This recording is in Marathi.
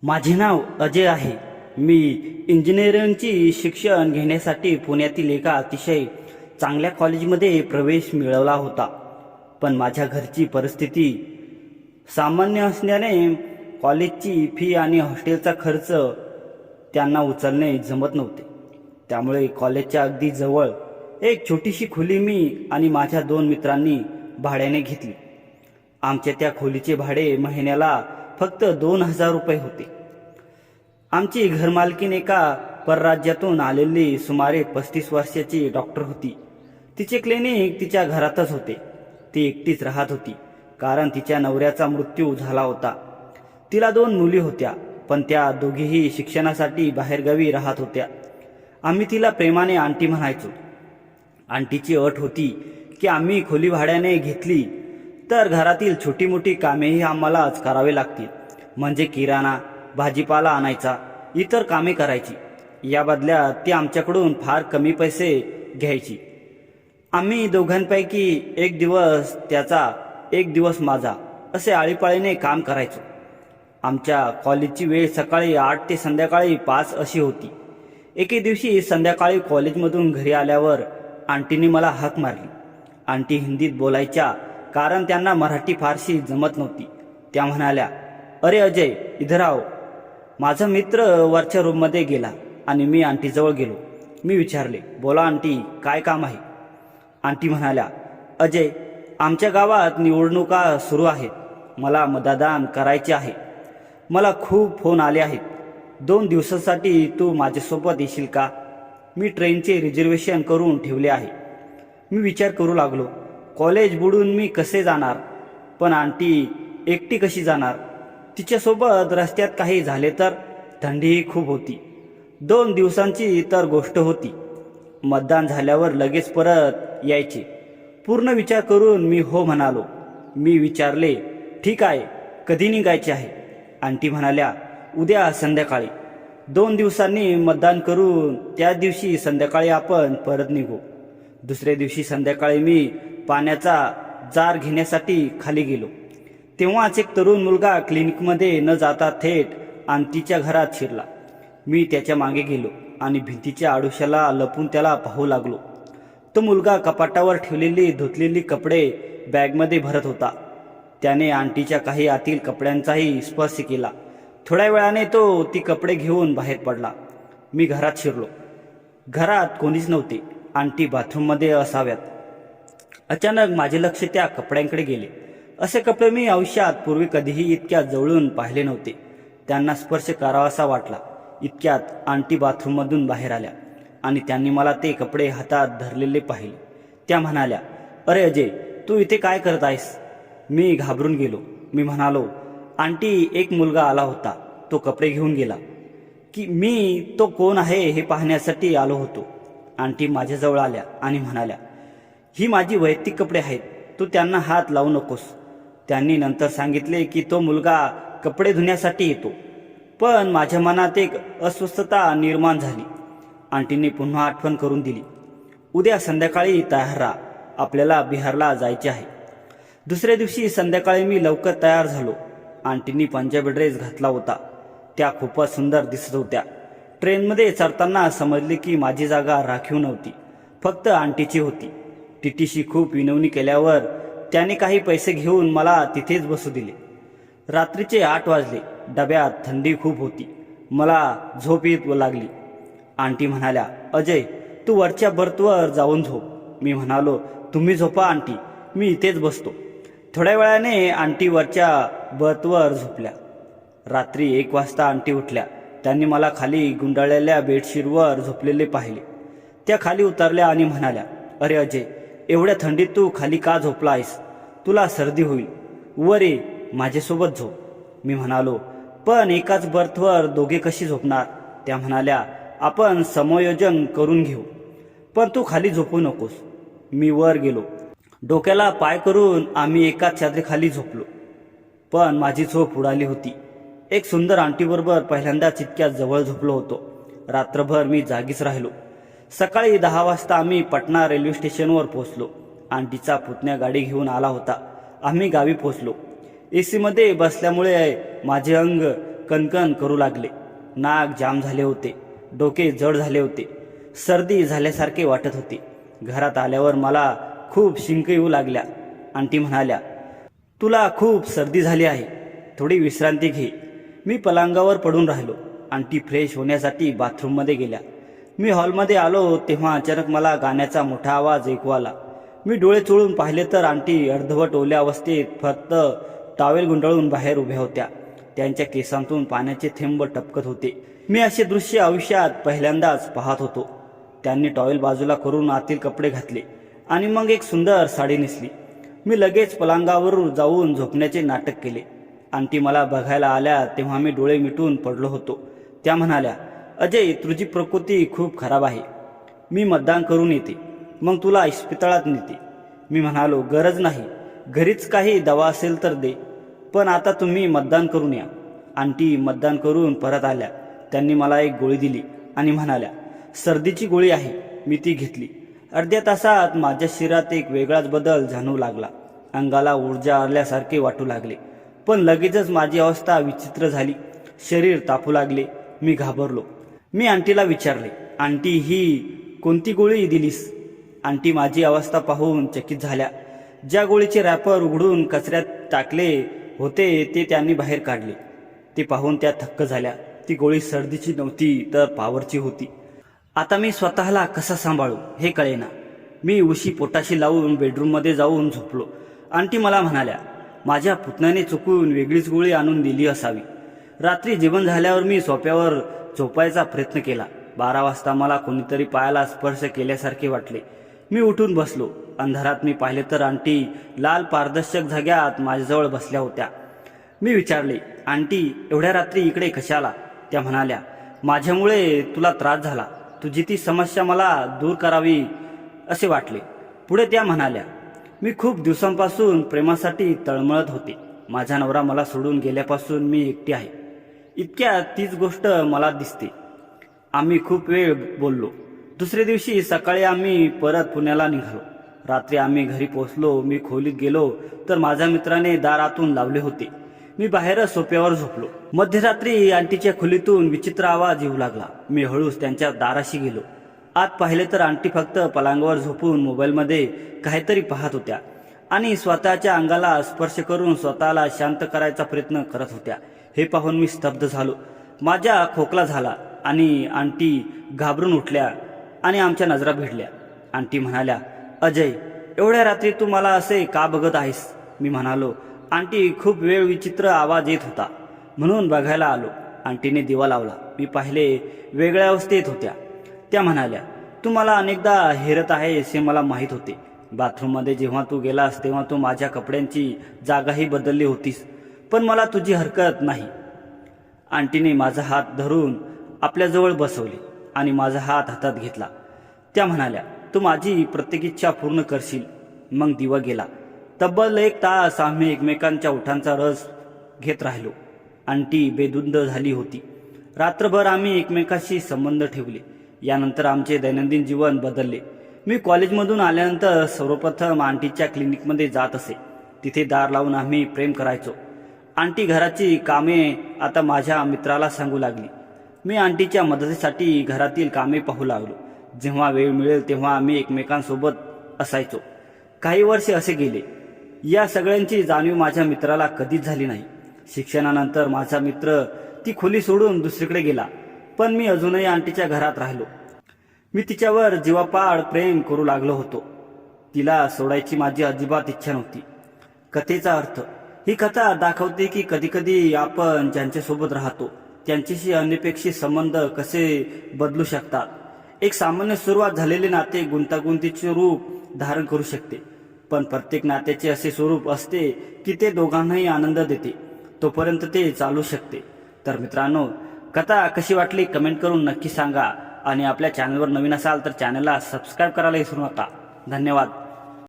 माझे नाव अजय आहे. मी इंजिनिअरिंगची शिक्षण घेण्यासाठी पुण्यातील एका अतिशय चांगल्या कॉलेजमध्ये प्रवेश मिळवला होता. पण माझ्या घरची परिस्थिती सामान्य असल्याने कॉलेजची फी आणि हॉस्टेलचा खर्च त्यांना उचलणे जमत नव्हते. त्यामुळे कॉलेजच्या अगदी जवळ एक छोटीशी खोली मी आणि माझ्या 2 मित्रांनी भाड्याने घेतली. आमच्या त्या खोलीचे भाडे महिन्याला फक्त 2,000 रुपये होते. आमची घरमालकीन एका परराज्यातून आलेली सुमारे 35 वर्षाची डॉक्टर होती. तिचे क्लिनिक तिच्या घरातच होते. ती एकटीच राहत होती कारण तिच्या नवऱ्याचा मृत्यू झाला होता. तिला 2 मुली होत्या, पण त्या दोघीही शिक्षणासाठी बाहेरगावी राहत होत्या. आम्ही तिला प्रेमाने आंटी म्हणायचो. आंटीची अट होती की आम्ही खोली भाड्याने घेतली तर घरातील छोटी मोठी कामेही आम्हालाच करावे लागतील. म्हणजे किराणा, भाजीपाला आणायचा, इतर कामे करायची. या बदल्यात ती आमच्याकडून फार कमी पैसे घ्यायची. आम्ही दोघांपैकी एक दिवस त्याचा एक दिवस माझा असे आळीपाळीने काम करायचो. आमच्या कॉलेजची वेळ सकाळी 8 ते संध्याकाळी 5 अशी होती. एके दिवशी संध्याकाळी कॉलेजमधून घरी आल्यावर आंटीने मला हाक मारली. आंटी हिंदीत बोलायच्या कारण त्यांना मराठी फारशी जमत नव्हती. त्या म्हणाल्या, "अरे अजय, इधर आओ." माझा मित्र वरच्या रूममध्ये गेला आणि मी आंटीजवळ गेलो. मी विचारले, "बोला आंटी, काय काम आहे?" आंटी म्हणाल्या, "अजय, आमच्या गावात निवडणुका सुरू आहेत. मला मतदान करायचे आहे. मला खूप फोन आले आहेत. 2 दिवसासाठी तू माझ्यासोबत येशील का? मी ट्रेनचे रिझर्वेशन करून ठेवले आहे." मी विचार करू लागलो, कॉलेज बुडून मी कसे जाणार? पण आंटी एकटी कशी जाणार? तिच्यासोबत रस्त्यात काही झाले तर? थंडीही खूप होती. 2 दिवसांची तर गोष्ट होती. मतदान झाल्यावर लगेच परत यायचे. पूर्ण विचार करून मी हो म्हणालो. मी विचारले, "ठीक आहे, कधी निघायचे आहे?" आंटी म्हणाल्या, "उद्या संध्याकाळी. 2 दिवसांनी मतदान करून त्याच दिवशी संध्याकाळी आपण परत निघू." दुसऱ्या दिवशी संध्याकाळी मी पाण्याचा जार घेण्यासाठी खाली गेलो. तेव्हाच एक तरुण मुलगा क्लिनिकमध्ये न जाता थेट आंटीच्या घरात शिरला. मी त्याच्या मागे गेलो आणि भिंतीच्या आडोशाला लपून त्याला पाहू लागलो. तो मुलगा कपाटावर ठेवलेली धुतलेली कपडे बॅगमध्ये भरत होता. त्याने आंटीच्या काही आतील कपड्यांचाही स्पर्श केला. थोड्या वेळाने तो ती कपडे घेऊन बाहेर पडला. मी घरात शिरलो. घरात कोणीच नव्हते. आंटी बाथरूममध्ये असाव्यात. अचानक माझे लक्ष त्या कपड्यांकडे गेले. असे कपडे मी आयुष्यात पूर्वी कधीही इतक्या जवळून पाहिले नव्हते. त्यांना स्पर्श करावासा वाटला. इतक्यात आंटी बाथरूममधून बाहेर आल्या आणि त्यांनी मला ते कपडे हातात धरलेले पाहिले. त्या म्हणाल्या, "अरे अजय, तू इथे काय करत आहेस?" मी घाबरून गेलो. मी म्हणालो, "आंटी, एक मुलगा आला होता. तो कपडे घेऊन गेला की मी तो कोण आहे हे पाहण्यासाठी आलो होतो." आंटी माझ्याजवळ आल्या आणि म्हणाल्या, "ही माझी वैयक्तिक कपडे आहेत. तू त्यांना हात लावू नकोस." त्यांनी नंतर सांगितले की तो मुलगा कपडे धुण्यासाठी येतो. पण माझ्या मनात एक अस्वस्थता निर्माण झाली. आंटीने पुन्हा आठवण करून दिली, "उद्या संध्याकाळी तयार राहा. आपल्याला बिहारला जायचे आहे." दुसऱ्या दिवशी संध्याकाळी मी लवकर तयार झालो. आंटींनी पंजाबी ड्रेस घातला होता. त्या खूपच सुंदर दिसत होत्या. ट्रेनमध्ये चढताना समजले की माझी जागा राखीव नव्हती, फक्त आंटीची होती. टीटीशी खूप विनवणी केल्यावर त्याने काही पैसे घेऊन मला तिथेच बसू दिले. रात्रीचे 8 वाजले. डब्यात थंडी खूप होती. मला झोप येत लागली. आंटी म्हणाल्या, "अजय, तू वरच्या बर्थवर जाऊन झोप." मी म्हणालो, "तुम्ही झोपा आंटी, मी इथेच बसतो." थोड्या वेळाने आंटी वरच्या बर्थवर झोपल्या. रात्री 1 वाजता आंटी उठल्या. त्यांनी मला खाली गुंडाळलेल्या बेडशीटवर झोपलेले पाहिले. त्या खाली उतरल्या आणि म्हणाल्या, "अरे अजय, एवढ्या थंडीत तू खाली का झोपला आहेस? तुला सर्दी होईल. वर ये, माझ्यासोबत झोप." मी म्हणालो, "पण एकाच बर्थवर दोघे कशी झोपणार?" त्या म्हणाल्या, "आपण समायोजन करून घेऊ, पण तू खाली झोपू नकोस." मी वर गेलो. डोक्याला पाय करून आम्ही एकाच चादरीखाली झोपलो. पण माझी झोप उडाली होती. एक सुंदर आंटीबरोबर पहिल्यांदाच इतक्या जवळ झोपलो होतो. रात्रभर मी जागीच राहिलो. सकाळी 10 वाजता आम्ही पटना रेल्वे स्टेशनवर पोहोचलो. आंटीचा पुतण्या गाडी घेऊन आला होता. आम्ही गावी पोहोचलो. एसीमध्ये बसल्यामुळे माझे अंग कणकण करू लागले. नाक जाम झाले होते, डोके जड झाले होते, सर्दी झाल्यासारखे वाटत होते. घरात आल्यावर मला खूप शिंक येऊ लागल्या. आंटी म्हणाल्या, तुला खूप सर्दी झाली आहे, थोडी विश्रांती घे. मी पलंगावर पडून राहिलो. आंटी फ्रेश होण्यासाठी बाथरूममध्ये गेल्या. मी हॉलमध्ये आलो तेव्हा अचानक मला गाण्याचा मोठा आवाज ऐकू आला. मी डोळे चोळून पाहिले तर आंटी अर्धवट ओल्या अवस्थेत फक्त टॉवेल गुंडाळून बाहेर उभ्या होत्या. त्यांच्या केसांतून पाण्याचे थेंब टपकत होते. मी असे दृश्य आयुष्यात पहिल्यांदाच पाहत होतो. त्यांनी टॉवेल बाजूला करून आतील कपडे घातले आणि मग एक सुंदर साडी नेसली. मी लगेच पलंगावर जाऊन झोपण्याचे नाटक केले. आंटी मला बघायला आल्या तेव्हा मी डोळे मिटून पडलो होतो. त्या म्हणाल्या, अजय, तुझी प्रकृती खूप खराब आहे. मी मतदान करून येते, मग तुला इस्पितळात नेते. मी म्हणालो, गरज नाही, घरीच काही दवा असेल तर दे, पण आता तुम्ही मतदान करून या. आंटी मतदान करून परत आल्या. त्यांनी मला एक गोळी दिली आणि म्हणाल्या, सर्दीची गोळी आहे. मी ती घेतली. अर्ध्या तासात माझ्या शरीरात एक वेगळाच बदल जाणवू लागला. अंगाला ऊर्जा आल्यासारखे वाटू लागले. पण लगेचच माझी अवस्था विचित्र झाली. शरीर तापू लागले. मी घाबरलो. मी आंटीला विचारले, आंटी, ही कोणती गोळी दिलीस? आंटी माझी अवस्था पाहून चकित झाल्या. ज्या गोळीचे रॅपर उघडून कचऱ्यात टाकले होते ते त्यांनी बाहेर काढले. ते पाहून त्या थक्क झाल्या. ती गोळी सर्दीची नव्हती तर पावरची होती. आता मी स्वतःला कसा सांभाळू हे कळेना. मी उशी पोटाशी लावून बेडरूममध्ये जाऊन झोपलो. आंटी मला म्हणाल्या, माझ्या पुतण्याने चुकून वेगळीच गोळी आणून दिली असावी. रात्री जेवण झाल्यावर मी सोफ्यावर झोपायचा प्रयत्न केला. 12 वाजता मला कोणीतरी पायाला स्पर्श केल्यासारखे वाटले. मी उठून बसलो. अंधारात मी पाहिले तर आंटी लाल पारदर्शक धाग्यात माझ्याजवळ बसल्या होत्या. मी विचारले, आंटी, एवढ्या रात्री इकडे कशाला? त्या म्हणाल्या, माझ्यामुळे तुला त्रास झाला. तुझी ती समस्या मला दूर करावी असे वाटले. पुढे त्या म्हणाल्या, मी खूप दिवसांपासून प्रेमासाठी तळमळत होते. माझा नवरा मला सोडून गेल्यापासून मी एकटी आहे. इतक्या तीच गोष्ट मला दिसते. आम्ही खूप वेळ बोललो. दुसऱ्या दिवशी सकाळी आम्ही परत पुण्याला निघालो. रात्री आम्ही घरी पोहोचलो. मी खोलीत गेलो तर माझ्या मित्राने दार आतून लावले होते. मी बाहेरच सोफ्यावर झोपलो. मध्यरात्री आंटीच्या खोलीतून विचित्र आवाज येऊ लागला. मी हळूच त्यांच्या दाराशी गेलो. आत पाहिले तर आंटी फक्त पलंगावर झोपून मोबाईलमध्ये काहीतरी पाहत होत्या आणि स्वतःच्या अंगाला स्पर्श करून स्वतःला शांत करायचा प्रयत्न करत होत्या. हे पाहून मी स्तब्ध झालो. माझ्या खोकला झाला आणि आंटी घाबरून उठल्या आणि आमच्या नजरा भिडल्या. आंटी म्हणाल्या, अजय, एवढ्या रात्री तू मला असे का बघत आहेस? मी म्हणालो, आंटी, खूप वेळ विचित्र आवाज येत होता म्हणून बघायला आलो. आंटीने दिवा लावला. मी पाहिले, वेगळ्या अवस्थेत होत्या. त्या म्हणाल्या, तू मला अनेकदा हेरत आहेस हे मला माहीत होते. बाथरूममध्ये जेव्हा तू गेलास तेव्हा तू माझ्या कपड्यांची जागाही बदलली होतीस, पण मला तुझी हरकत नाही. आंटीने माझा हात धरून आपल्याजवळ बसवले आणि माझा हात हातात घेतला. त्या म्हणाल्या, तू माझी प्रत्येक इच्छा पूर्ण करशील. मग दिवा गेला. तब्बल 1 तास आम्ही एकमेकांच्या ओठांचा रस घेत राहिलो. आंटी बेधुंद झाली होती. रात्रभर आम्ही एकमेकांशी संबंध ठेवले. यानंतर आमचे दैनंदिन जीवन बदलले. मी कॉलेजमधून आल्यानंतर सर्वप्रथम आंटीच्या क्लिनिकमध्ये जात असे. तिथे दार लावून आम्ही प्रेम करायचो. आंटी घराची कामे आता माझ्या मित्राला सांगू लागली. मी आंटीच्या मदतीसाठी घरातील कामे पाहू लागलो. जेव्हा वेळ मिळेल तेव्हा आम्ही एकमेकांसोबत असायचो. काही वर्षे असे गेले. या सगळ्यांची जाणीव माझ्या मित्राला कधीच झाली नाही. शिक्षणानंतर माझा मित्र ती खोली सोडून दुसरीकडे गेला, पण मी अजूनही आंटीच्या घरात राहिलो. मी तिच्यावर जीवापाड प्रेम करू लागलो होतो. तिला सोडायची माझी अजिबात इच्छा नव्हती. कथेचा अर्थ, ही कथा दाखवते की कधीकधी आपण ज्यांच्यासोबत राहतो त्यांच्याशी अनपेक्षित संबंध कसे बदलू शकतात. एक सामान्य सुरुवात झालेले नाते गुंतागुंतीचे रूप धारण करू शकते, पण प्रत्येक नात्याचे असे स्वरूप असते की ते दोघांनाही आनंद देते. तोपर्यंत ते चालू शकते. तर मित्रांनो, कथा कशी वाटली कमेंट करून नक्की सांगा आणि आपल्या चॅनलवर नवीन असाल तर चॅनलला सबस्क्राईब करायला विसरू नका. धन्यवाद.